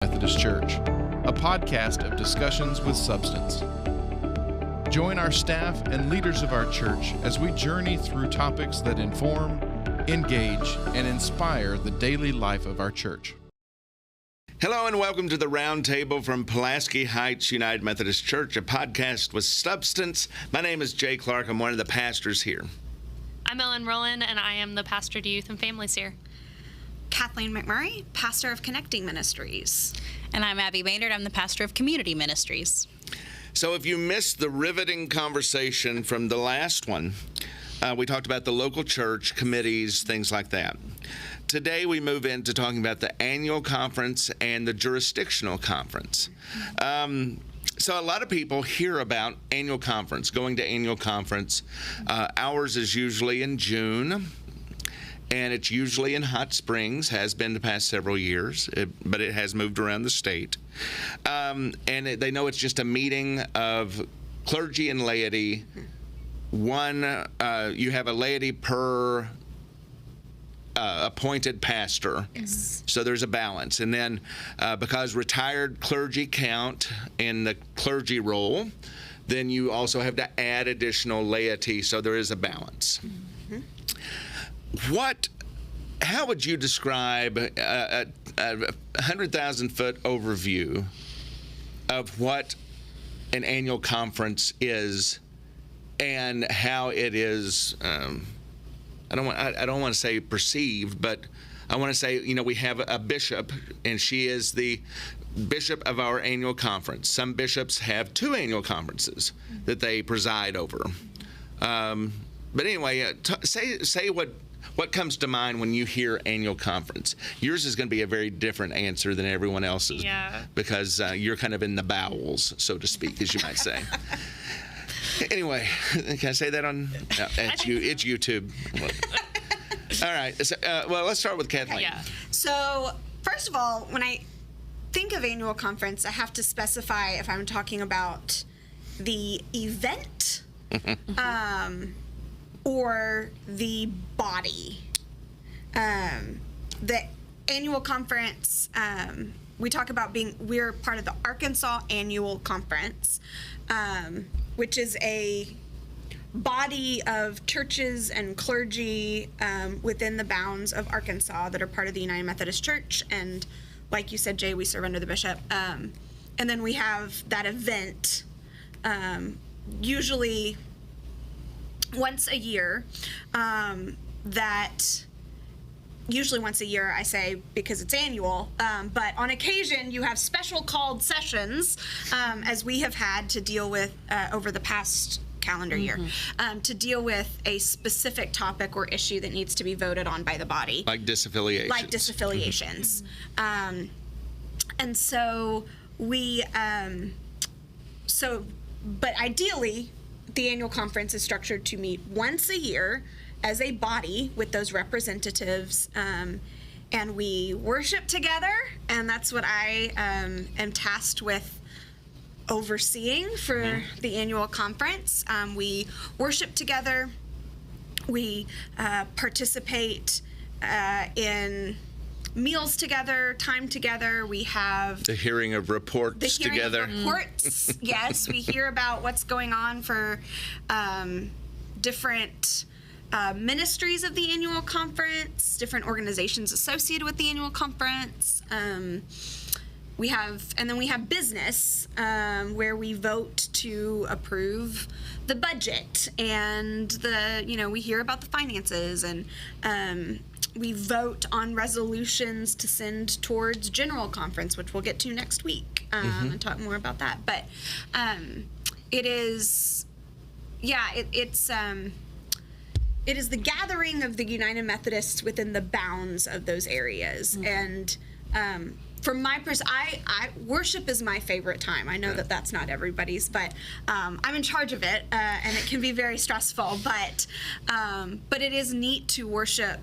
Methodist Church, a podcast of discussions with substance. Join our staff and leaders of our church as we journey through topics that inform, engage, and inspire the daily life of our church. Hello and welcome to the Roundtable from Pulaski Heights United Methodist Church, a podcast with substance. My name is Jay Clark. I'm one of the pastors here. I'm Rowland, and I am the pastor to youth and families here. Kathleen McMurray, pastor of Connecting Ministries. And I'm Abbey Maynard. I'm the pastor of Community Ministries. So if you missed the riveting conversation from the last one, we talked about the local church, committees, things like that. Today we move into talking about the annual conference and the jurisdictional conference. So a lot of people hear about annual conference, going to annual conference. Ours is usually in June. And it's usually in Hot Springs, has been the past several years, but it has moved around the state. They know it's just a meeting of clergy and laity. You have a laity per appointed pastor. Yes. So there's a balance. And then because retired clergy count in the clergy roll, then you also have to add additional laity, so there is a balance. Mm-hmm. How would you describe a 100,000-foot overview of what an annual conference is and how it is? I don't want to say perceived, but I want to say, we have a bishop, and she is the bishop of our annual conference. Some bishops have two annual conferences that they preside over. But anyway, say what comes to mind when you hear annual conference? Yours is going to be a very different answer than everyone else's. Yeah. Because you're kind of in the bowels, so to speak, as you might say. Anyway, can I say that on? No, it's YouTube. All right. So, let's start with Kathleen. Yeah. So, first of all, when I think of annual conference, I have to specify if I'm talking about the event or the body. The annual conference, we talk about we're part of the Arkansas Annual Conference, which is a body of churches and clergy within the bounds of Arkansas that are part of the United Methodist Church. And like you said, Jay, we serve under the bishop. And then we have that event, usually once a year, usually once a year, I say, because it's annual, but on occasion you have special called sessions, as we have had to deal with over the past calendar year, to deal with a specific topic or issue that needs to be voted on by the body. Like disaffiliations. And so but ideally, the annual conference is structured to meet once a year as a body with those representatives, and we worship together, and that's what I am tasked with overseeing for the annual conference. We worship together, we participate in meals together, time together. We have the hearing of reports together. Yes, we hear about what's going on for different ministries of the annual conference, different organizations associated with the annual conference. We have business, where we vote to approve the budget, and we hear about the finances, and we vote on resolutions to send towards general conference, which we'll get to next week, and talk more about that. But it is the gathering of the United Methodists within the bounds of those areas. And from my worship is my favorite time. I know that that's not everybody's, but I'm in charge of it, and it can be very stressful. But it is neat to worship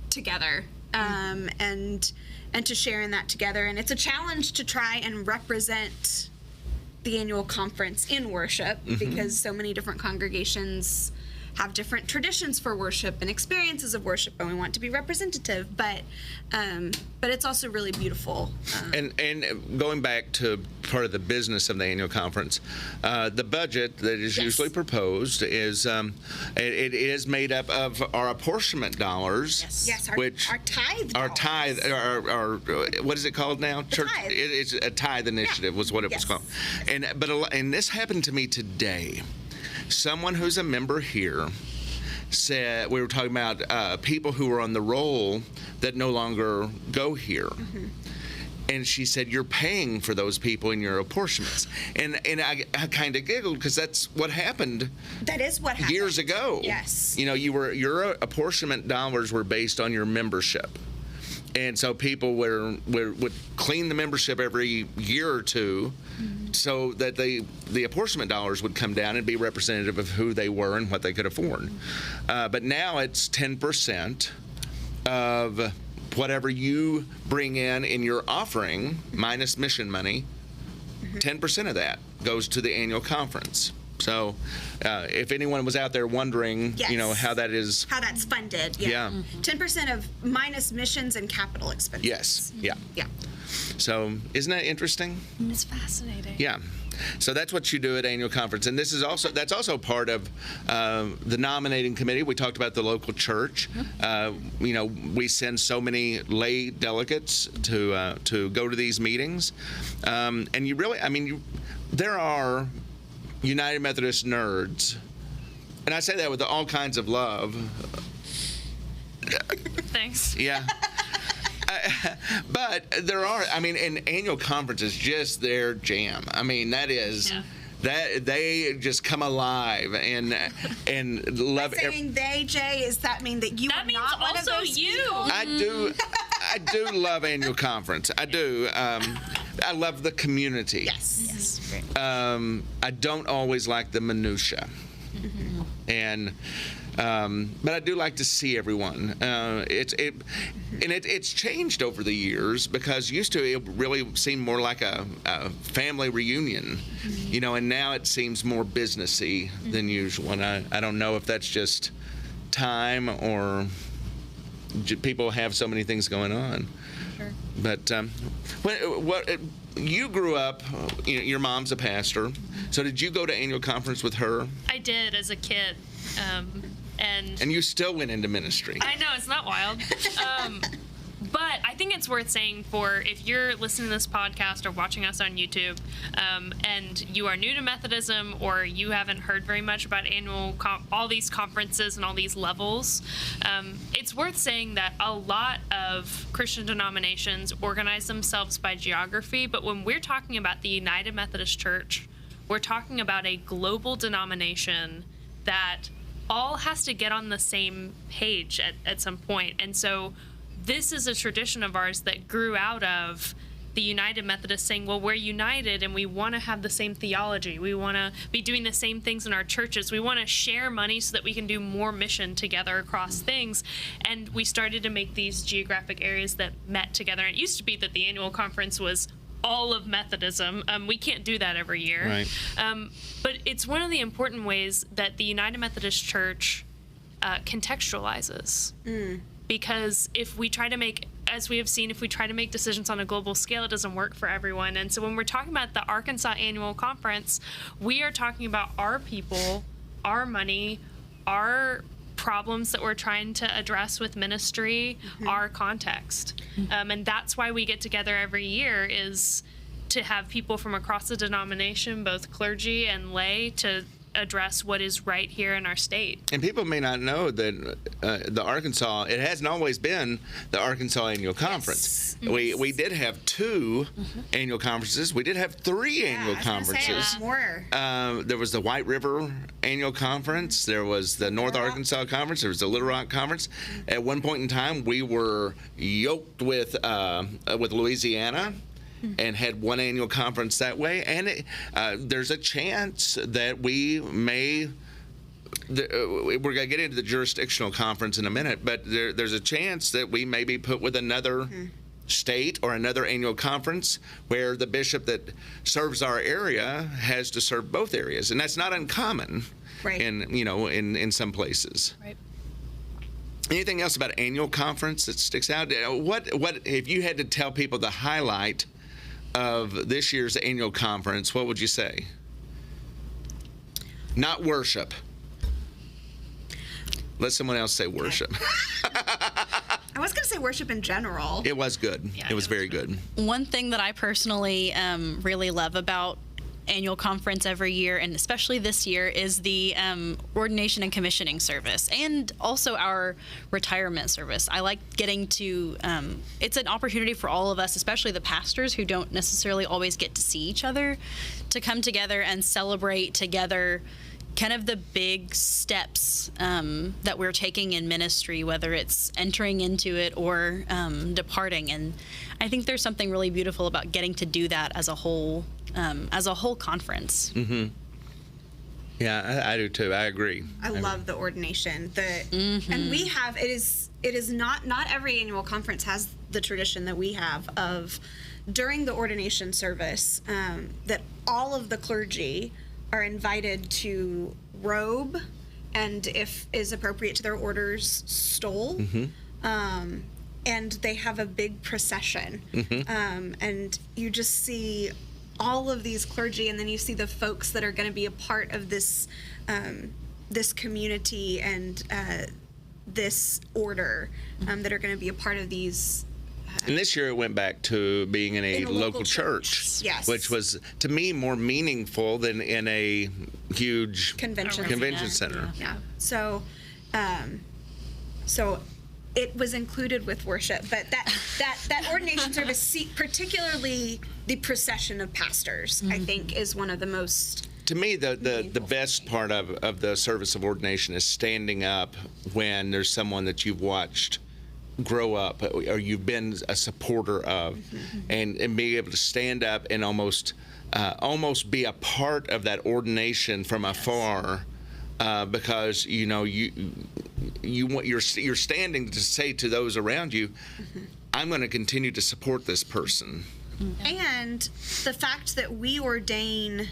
together, and to share in that together. And it's a challenge to try and represent the annual conference in worship, because so many different congregations have different traditions for worship and experiences of worship, and we want to be representative. But it's also really beautiful. And going back to part of the business of the annual conference, the budget that is usually proposed is it is made up of our apportionment dollars. Yes, our tithe. Our tithe. Our what is it called now? Church. Tithe. It's a tithe initiative was what it was called. And this happened to me today. Someone who's a member here said, we were talking about people who were on the roll that no longer go here. Mm-hmm. And she said, you're paying for those people in your apportionments. And I kind of giggled because that's what happened. That is what happened. Years ago. Yes. You know, your apportionment dollars were based on your membership. And so people would clean the membership every year or two, so that the apportionment dollars would come down and be representative of who they were and what they could afford. But now it's 10% of whatever you bring in your offering, minus mission money. 10% of that goes to the annual conference. So if anyone was out there wondering, Yes. how that is. How that's funded. Yeah. 10% of minus missions and capital expenses. Yes. Yeah. Yeah. So isn't that interesting? It's fascinating. Yeah. So that's what you do at annual conference, and that's also part of the nominating committee. We talked about the local church. We send so many lay delegates to go to these meetings, and you really, there are United Methodist nerds, and I say that with all kinds of love. Thanks. Yeah. But there are, and annual conference is just their jam. That is, that they just come alive and love. By saying they, Jay, does that mean that you That are means not one of also those you. people? I do love annual conference. I do. I love the community. Yes. Great. I don't always like the minutia, and but I do like to see everyone. It's changed over the years, because used to it really seemed more like a family reunion, and now it seems more businessy than usual. And I don't know if that's just time or people have so many things going on. Sure. But what you grew up, your mom's a pastor, so did you go to annual conference with her? I did as a kid. And you still went into ministry. I know, it's not wild. But I think it's worth saying, if you're listening to this podcast or watching us on YouTube, and you are new to Methodism, or you haven't heard very much about all these conferences and all these levels, it's worth saying that a lot of Christian denominations organize themselves by geography. But when we're talking about the United Methodist Church, we're talking about a global denomination that all has to get on the same page at some point. And so this is a tradition of ours that grew out of the United Methodists saying, well, we're united and we want to have the same theology. We want to be doing the same things in our churches. We want to share money so that we can do more mission together across things. And we started to make these geographic areas that met together. And it used to be that the annual conference was all of Methodism. We can't do that every year. Right. But it's one of the important ways that the United Methodist Church contextualizes. Because if we try to make, as we have seen, if we try to make decisions on a global scale, it doesn't work for everyone. And so when we're talking about the Arkansas Annual Conference, we are talking about our people, our money, our problems that we're trying to address with ministry, our context. And that's why we get together every year, is to have people from across the denomination, both clergy and lay, to address what is right here in our state. And people may not know that the Arkansas, it hasn't always been the Arkansas Annual Conference. Yes. We did have 2 annual conferences. We did have 3 annual conferences. More. There was the White River Annual Conference. There was the North Arkansas Conference. There was the Little Rock Conference. At one point in time, we were yoked with Louisiana, and had one annual conference that way. And there's a chance that we may, we're going to get into the jurisdictional conference in a minute, but there's a chance that we may be put with another state or another annual conference where the bishop that serves our area has to serve both areas, and that's not uncommon in some places. Right. Anything else about annual conference that sticks out? What if you had to tell people the highlight of this year's annual conference, what would you say? Not worship. Let someone else say worship. I was going to say worship in general. It was good. Yeah, it was very good. One thing that I personally really love about annual conference every year, and especially this year, is the ordination and commissioning service, and also our retirement service. I like getting to, it's an opportunity for all of us, especially the pastors who don't necessarily always get to see each other, to come together and celebrate together kind of the big steps that we're taking in ministry, whether it's entering into it or departing. And I think there's something really beautiful about getting to do that as a whole conference. Mm-hmm. Yeah, I do too. I agree. I love the ordination. And we have, it is not every annual conference has the tradition that we have of during the ordination service that all of the clergy are invited to robe, and if is appropriate to their orders, stole. And they have a big procession. And you just see all of these clergy, and then you see the folks that are going to be a part of this this community and this order that are going to be a part of these. And this year it went back to being in a local church, yes, which was, to me, more meaningful than in a huge convention center. Yeah. So it was included with worship, but that ordination service, particularly the procession of pastors, I think is one of the most. To me, the best part of the service of ordination is standing up when there's someone that you've watched grow up or you've been a supporter of, and being able to stand up and almost be a part of that ordination from afar, because you're standing to say to those around you, I'm going to continue to support this person. And the fact that we ordain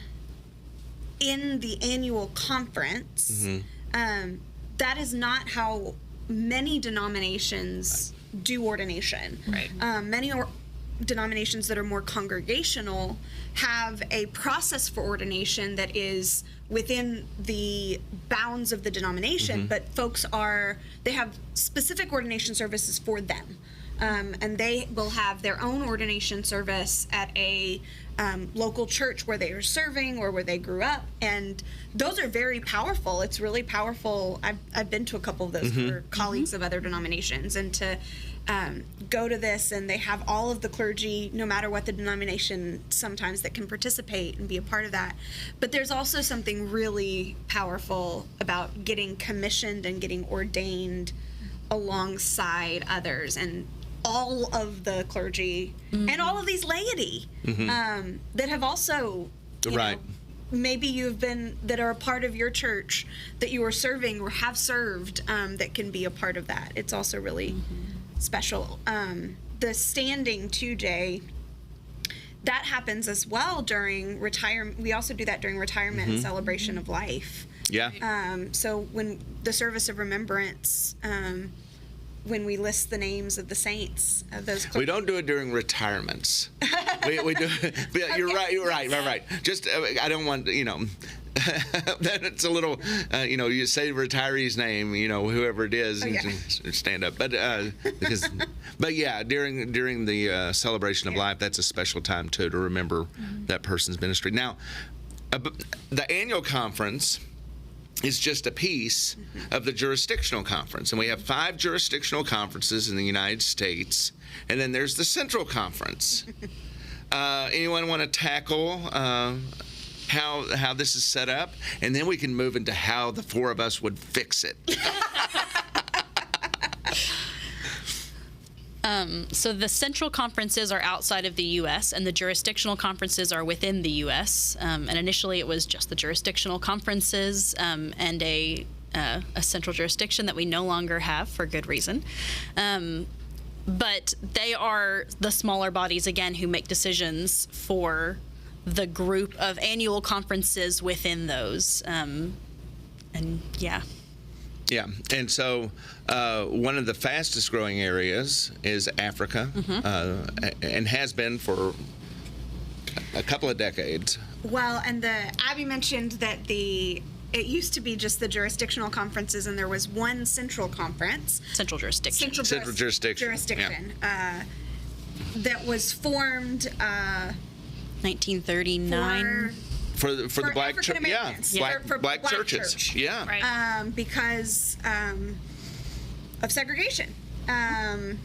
in the annual conference, that is not how many denominations do ordination. Right. Many denominations that are more congregational have a process for ordination that is within the bounds of the denomination, but folks they have specific ordination services for them. And they will have their own ordination service at a local church where they are serving or where they grew up, and those are very powerful. It's really powerful. I've been to a couple of those for colleagues of other denominations, and to go to this, and they have all of the clergy, no matter what the denomination, sometimes that can participate and be a part of that. But there's also something really powerful about getting commissioned and getting ordained alongside others, and all of the clergy and all of these laity that have also, you know, maybe you've been, that are a part of your church that you are serving or have served, that can be a part of that. It's also really special. The standing 2J, that happens as well during retirement. We also do that during retirement and celebration of life. Yeah. So when the service of remembrance, when we list the names of the saints of those clergy. We don't do it during retirements. we do. But you're right. Just I don't want that it's a little you say the retiree's name, whoever it is, and stand up. But yeah, during the celebration of life, that's a special time too, to remember that person's ministry. Now, the annual conference is just a piece of the jurisdictional conference. And we have 5 jurisdictional conferences in the United States. And then there's the central conference. Anyone want to tackle how this is set up? And then we can move into how the 4 of us would fix it. So the central conferences are outside of the U.S. and the jurisdictional conferences are within the U.S. And initially it was just the jurisdictional conferences and a central jurisdiction that we no longer have for good reason. But they are the smaller bodies, again, who make decisions for the group of annual conferences within those. And yeah. Yeah, and so one of the fastest growing areas is Africa, and has been for a couple of decades. Well, and Abby mentioned that it used to be just the jurisdictional conferences, and there was one central conference. Central jurisdiction. Central jurisdiction. That was formed 1939. For the black church, for black churches, church. yeah, Right. Because of segregation, and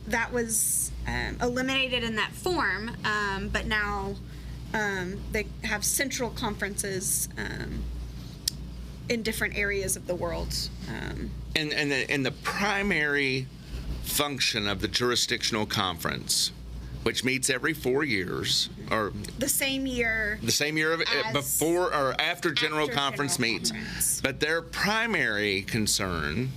that was eliminated in that form. But now they have central conferences in different areas of the world. and the primary function of the jurisdictional conference, which meets every 4 years, or The same year of As before or after General after Conference General meets. Conference. But their primary concern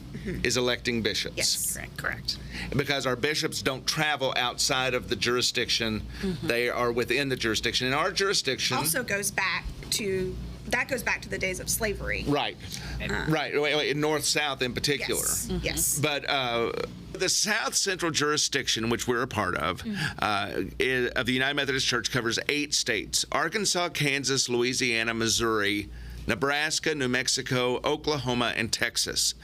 is electing bishops. Yes. Correct. Because our bishops don't travel outside of the jurisdiction; they are within the jurisdiction. In our jurisdiction, also goes back to the days of slavery. right, north-south in particular. Yes. But the South Central jurisdiction, which we're a part of, of the United Methodist Church, covers 8 states: Arkansas, Kansas, Louisiana, Missouri, Nebraska, New Mexico, Oklahoma, and Texas.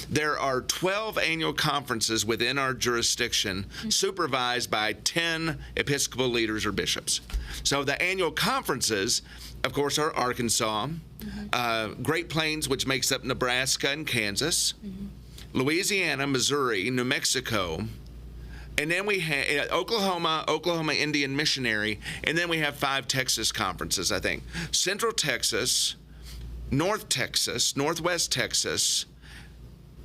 There are 12 annual conferences within our jurisdiction, supervised by 10 Episcopal leaders or bishops. So the annual conferences, of course, are Arkansas, Great Plains, which makes up Nebraska and Kansas, Louisiana, Missouri, New Mexico, and then we have Oklahoma Indian Missionary, and then we have 5 Texas conferences, I think. Central Texas, North Texas, Northwest Texas,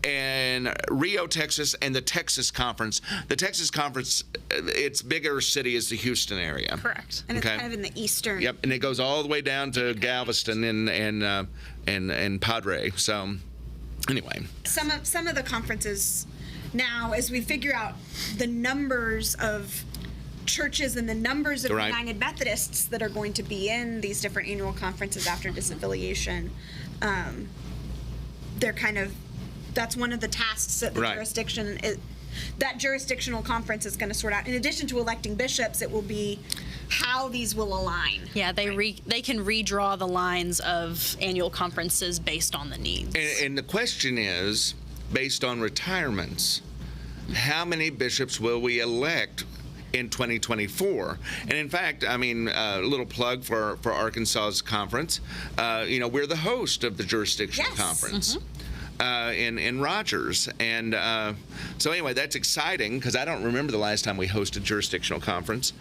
and Rio, Texas, and the Texas Conference. The Texas Conference, its bigger city is the Houston area. Correct. And it's Okay. kind of in the eastern. Yep, and it goes all the way down to Galveston and Padre. So, anyway. Some of the conferences now, as we figure out the numbers of churches and the numbers of Right. United Methodists that are going to be in these different annual conferences after disaffiliation, that's one of the tasks that the Right. that jurisdictional conference is going to sort out. In addition to electing bishops, it will be how these will align. Yeah, they can redraw the lines of annual conferences based on the needs. And the question is, based on retirements, how many bishops will we elect in 2024? And in fact, I mean, a little plug for Arkansas's conference. We're the host of the jurisdictional Yes. conference. In Rogers, and so anyway, that's exciting because I don't remember the last time we hosted jurisdictional conference.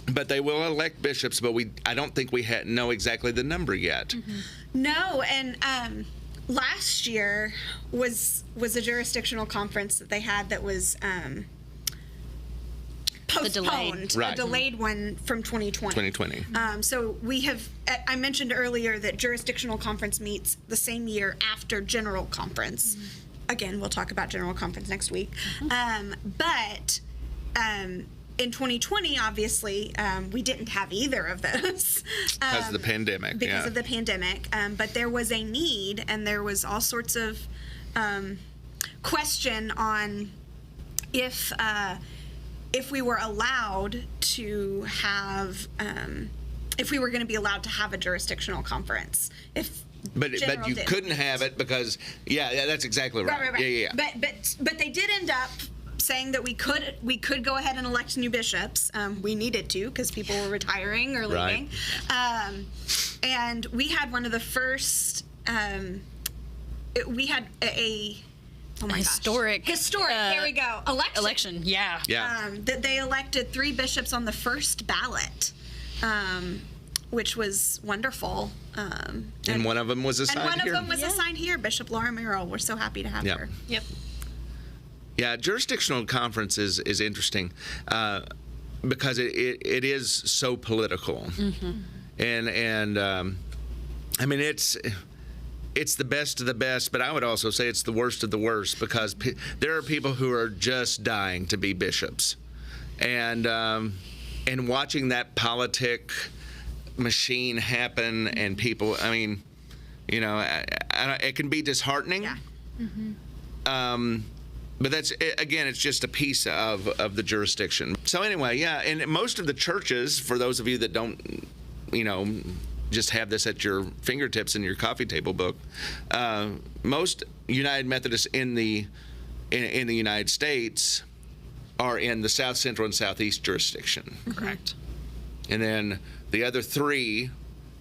But they will elect bishops, but I don't think we know exactly the number yet. No, and last year was a jurisdictional conference that they had that was postponed, Right. a delayed one from 2020. 2020. So we have. I mentioned earlier that jurisdictional conference meets the same year after general conference. Again, we'll talk about general conference next week. But in 2020, obviously, we didn't have either of those Because of the pandemic. because of the pandemic. But there was a need, and there was all sorts of question on if we were allowed to have, if we were going to be allowed to have a jurisdictional conference. But General you did. couldn't have it because, that's exactly right. Right. Yeah. But they did end up saying that we could go ahead and elect new bishops. We needed to because people were retiring or leaving. And we had one of the first. We had a. Oh my Historic. Gosh. There we go. Election. Yeah. Yeah. That they elected 3 bishops on the first ballot, which was wonderful. And one of them was assigned And one here. of them was assigned here, Bishop Laura Merrill. We're so happy to have Yeah. her. Yep. Yeah, jurisdictional conference is interesting because it is so political, and I mean it's the best of the best, but I would also say it's the worst of the worst, because there are people who are just dying to be bishops, and watching that politic machine happen, and people, I mean, you know, it can be disheartening. Yeah. But that's, again, it's just a piece of the jurisdiction. So anyway, yeah, and most of the churches, for those of you that don't, you know, just have this at your fingertips in your coffee table book, most United Methodists in the United States are in the South Central and Southeast jurisdiction. Correct. And then the other three,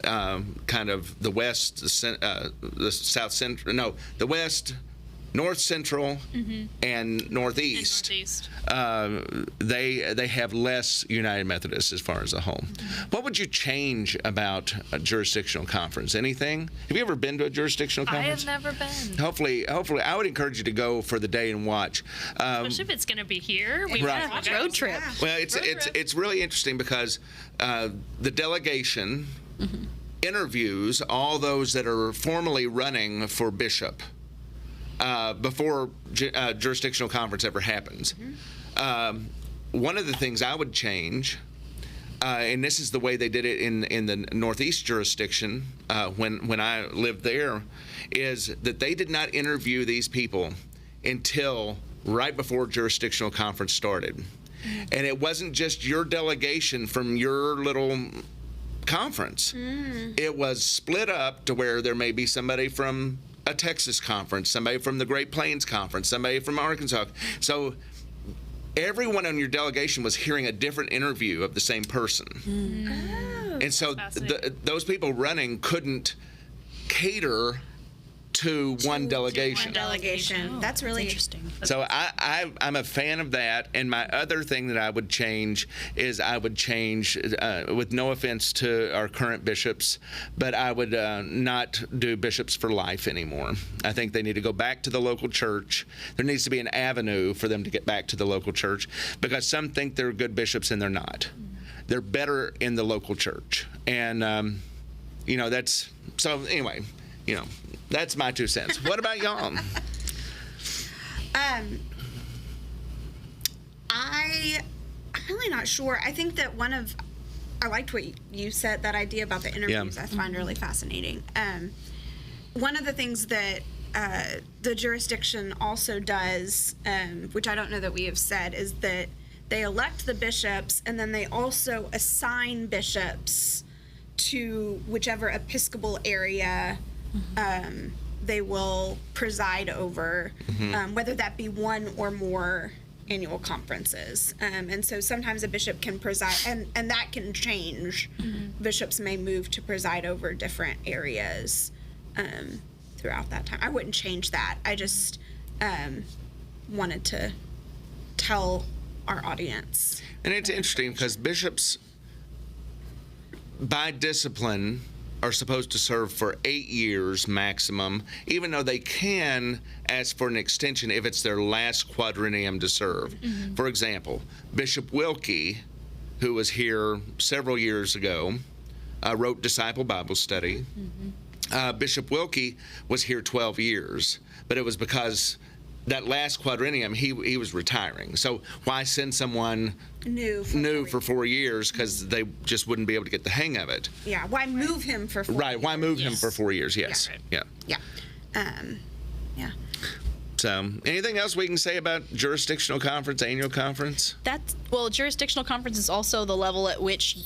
kind of the West, the South Central, no, the West, North Central, and Northeast. They have less United Methodists as far as a whole. What would you change about a jurisdictional conference? Anything? Have you ever been to a jurisdictional conference? I have never been. Hopefully, I would encourage you to go for the day and watch. Especially if it's going to be here. We Right. want to Road trip. Yeah. Well, it's really interesting, because the delegation interviews all those that are formally running for bishop before jurisdictional conference ever happens. One of the things I would change, and this is the way they did it in the Northeast jurisdiction when I lived there, is that they did not interview these people until right before jurisdictional conference started. And it wasn't just your delegation from your little conference. It was split up to where there may be somebody from a Texas conference, somebody from the Great Plains Conference, somebody from Arkansas. So everyone on your delegation was hearing a different interview of the same person. And so those people running couldn't cater to one delegation. Delegation. That's really Interesting. So I'm a fan of that. And my other thing that I would change is with no offense to our current bishops, but I would not do bishops for life anymore. I think they need to go back to the local church. There needs to be an avenue for them to get back to the local church, because some think they're good bishops and they're not. They're better in the local church. And, you know, that's, so anyway, you know, that's my 2 cents. What about y'all? I'm really not sure. I think that I liked what you said, that idea about the interviews. I find really fascinating. One of the things that the jurisdiction also does, which I don't know that we have said, is that they elect the bishops, and then they also assign bishops to whichever episcopal area they will preside over, whether that be one or more annual conferences. And so sometimes a bishop can preside, and that can change. Bishops may move to preside over different areas throughout that time. I wouldn't change that. I just wanted to tell our audience. And it's interesting, because bishops, by discipline, are supposed to serve for 8 years maximum, even though they can ask for an extension if it's their last quadrennium to serve. For example, Bishop Wilkie, who was here several years ago, wrote Disciple Bible Study. Bishop Wilkie was here 12 years, but it was because that last quadrennium he was retiring. So why send someone new for 4 years, because they just wouldn't be able to get the hang of it? Yeah, why move him for 4 years? Right, why move him for 4 years? Yes. Yeah. Yeah. Yeah. So, anything else we can say about jurisdictional conference, annual conference? Jurisdictional conference is also the level at which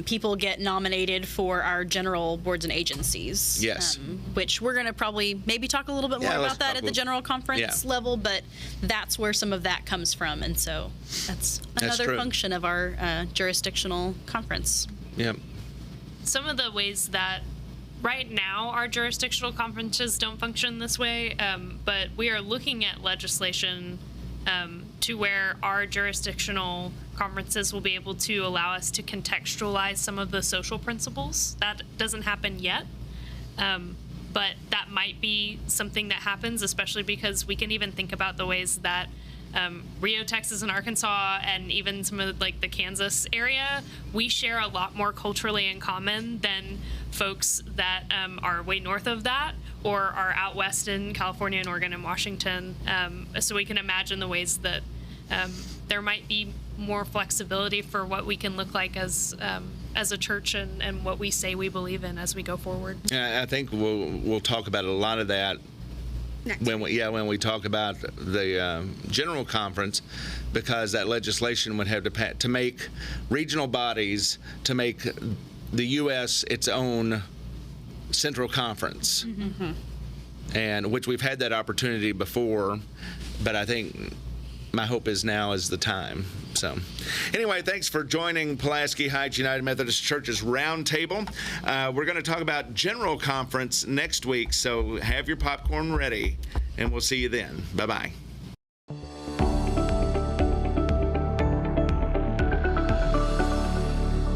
people get nominated for our general boards and agencies. Yes. Which we're going to probably maybe talk a little bit more about that at the general conference level, but that's where some of that comes from. And so that's another function of our jurisdictional conference. Yep. Some of the ways that right now our jurisdictional conferences don't function this way, but we are looking at legislation to where our jurisdictional conferences will be able to allow us to contextualize some of the social principles. That doesn't happen yet, but that might be something that happens, especially because we can even think about the ways that Rio, Texas, and Arkansas, and even some of the Kansas area, we share a lot more culturally in common than folks that are way north of that, or are out west in California and Oregon and Washington. So we can imagine the ways that there might be more flexibility for what we can look like as a church and what we say we believe in as we go forward. Yeah, I think we'll talk about a lot of that when we talk about the general conference, because that legislation would have to make regional bodies to make the U.S. its own central conference, and which we've had that opportunity before, but I think my hope is now is the time. So anyway, thanks for joining Pulaski Heights United Methodist Church's Roundtable. We're going to talk about General Conference next week, so have your popcorn ready, and we'll see you then. Bye-bye.